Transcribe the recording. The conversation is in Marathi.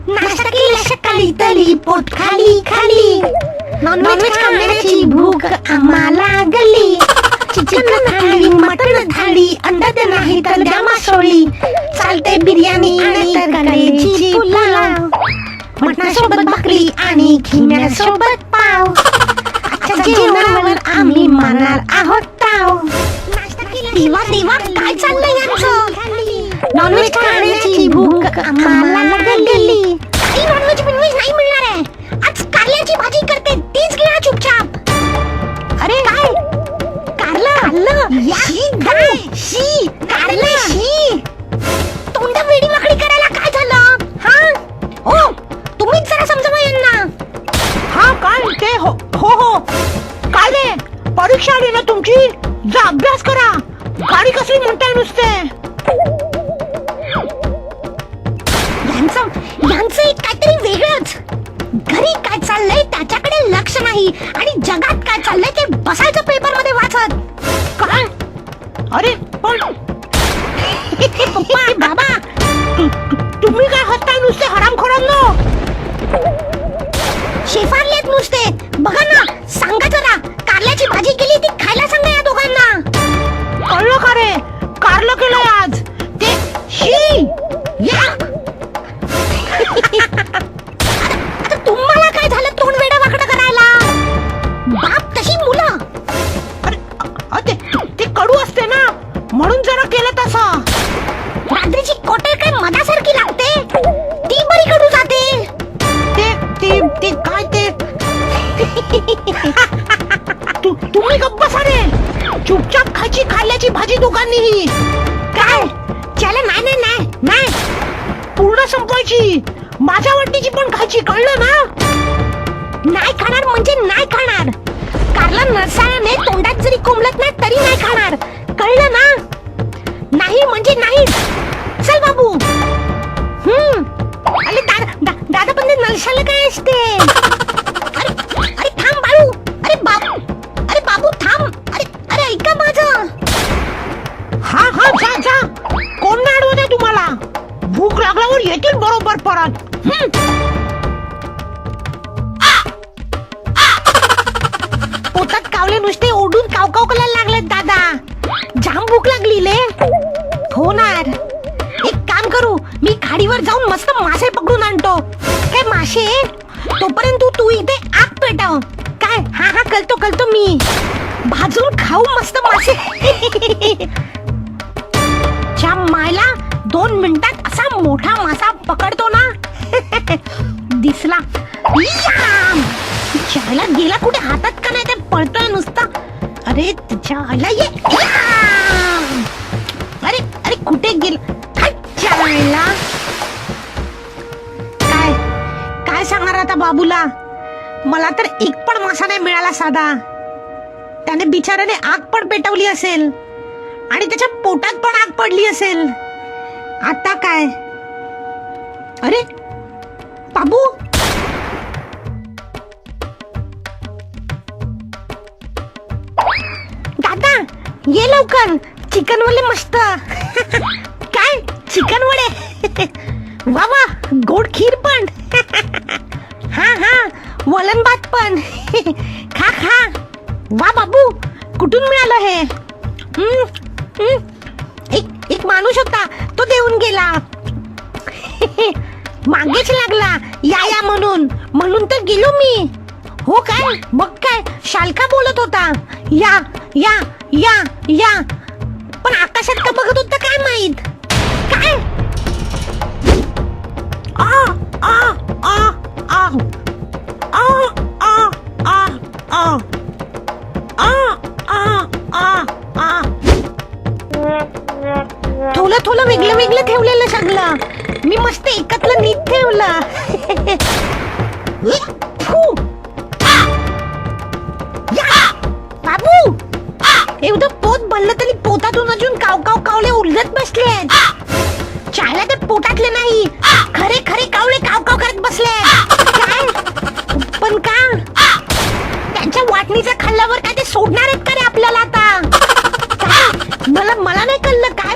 नाश्ता केला सकाळी तरी पोट खाली खाली. नॉनव्हेज खाण्याची भूक आम्हाला लागली. चिकन थाळी, मटण थाळी, अंडा नाही तर द्या मासोळी. चालते बिर्याणी आणि तर कलेची पुलाव. मटणासोबत भाकरी आणि खिम्यासोबत पाव. आजच्या जेवणावर आम्ही मारणार आहोत ताव. देवा देवा काय चाललंय यांचं? नॉनव्हेज खाण्याची भूक आम्हाला लागली. काही नॉनव्हेज बिनव्हेज नाही मिळणार आहे. आज कारल्याची भाजी करते, तीच घ्या चुपचाप. अरे काय कारलं शी गाय शी कारलं शी. तोंड वेडी वाकडी करायला काय झालं? हा हो, तुम्हीच जरा समजावा यांना. हा काय ते हो हो हो काय रे, परीक्षा आली ना तुमची, जा अभ्यास करा. गाडी कसली म्हणताय नुसते? यांचं एक काहीतरी वेगळंच. घरी काय चाललंय त्याच्याकडे लक्ष नाही आणि जगात काय चाललंय ते बसायचं पेपर मध्ये वाचत. काय? अरे पण पप्पा बाबा, तुम्ही काय हसताय नुसते हरामखोरांनो? शेफारलेत नुसते. बघा ना, सांगा जरा, कारल्याची भाजी केली ती खायला सांगा या दोघांना. कळलं का रे? कारलं केलंय आज ते शी या. आता तुम्हाला काय झालं तोंड वेडा वाकडं करायला? बाप तशी मुलं. अरे ते कडू असते ना, म्हणून जरा केलं तसं. रात्रीची कोटर काय मधासारखी लागते, ती बरी कडू जाते. ते काय ते तुम्ही गप्प बसा रे. चुपचाप खायची कारल्याची भाजी दोघांनीही. काय चला? नाही नाही नाही नाही, पूर्ण संपवायची. माझ्या वाटणीची पण खायची, कळलं ना? नाही खाणार म्हणजे नाही खाणार. कारला नरसाळ्याने तोंडात जरी कोंबलत नाही तरी नाही खाणार, कळलं ना? नाही म्हणजे नाही. चल बाबू. अरे दादा पण नरसाळ्याला काय असते? अरे थांब बाळू. अरे बाबू थांब. अरे ऐका माझं. हा हा जा जा, कोण नाही अडवत आहे तुम्हाला? भूक लागल्यावर येतील बरोबर परत. पोटात कावले नुसते ओढून काव काव करायला लागलेत दादा. जाम भूक लागली ले. होणार. एक काम करू, मी खाडीवर जाऊन मस्त मासे पकडून आणतो. काय मासे? तोपर्यंत तू इथे आग पेटाव. काय? हा हा कळतो मी. भाजून खाऊ मस्त मासे. च्या मायला 2 मिनिटात असा मोठा मासा पकडतो ना. दिसला. चायला गेला कुठे? हातात का नाही ते पळतोय नुसता. अरे चायला ये. अरे अरे कुठे गेला? चायला काय सांगणार आता बाबूला? मला तर एक पण मासा नाही मिळाला साधा. त्याने बिचाराने आग पण पेटवली असेल आणि त्याच्या पोटात पण आग पडली असेल. आता काय? अरे बाबू, दादा ये लवकर. चिकन वडे मस्त. काय चिकन वडे? वा वा, गोड खीर पण. हा हा, वलन भात पण. खा खा. वा बाबू, कुठून मिळालं हे? एक माणूस होता, तो देऊन गेला. मागेच लागला या म्हणून तर गेलो मी. हो काय? बघ काय शालका बोलत होता. या या या या, पण आकाशात का बघत होता काय माहित? काय? आ आ आ आ आ आ आ आ थोलं वेगळं ठेवलेलं सगळं. मी मस्त एकत्र नीट ठेवलं. बाबू, एवढं पोट भरलं तरी पोटातून अजून काव कावले उलगत बसले. चायला ते पोटातले नाही, खरे कावले काव करत बसले. काय पण का? त्यांच्या वाटणीचं खाल्ल्यावर काय ते सोडणार आहेत का रे आपल्याला आता? काय मला नाही कळलं. काय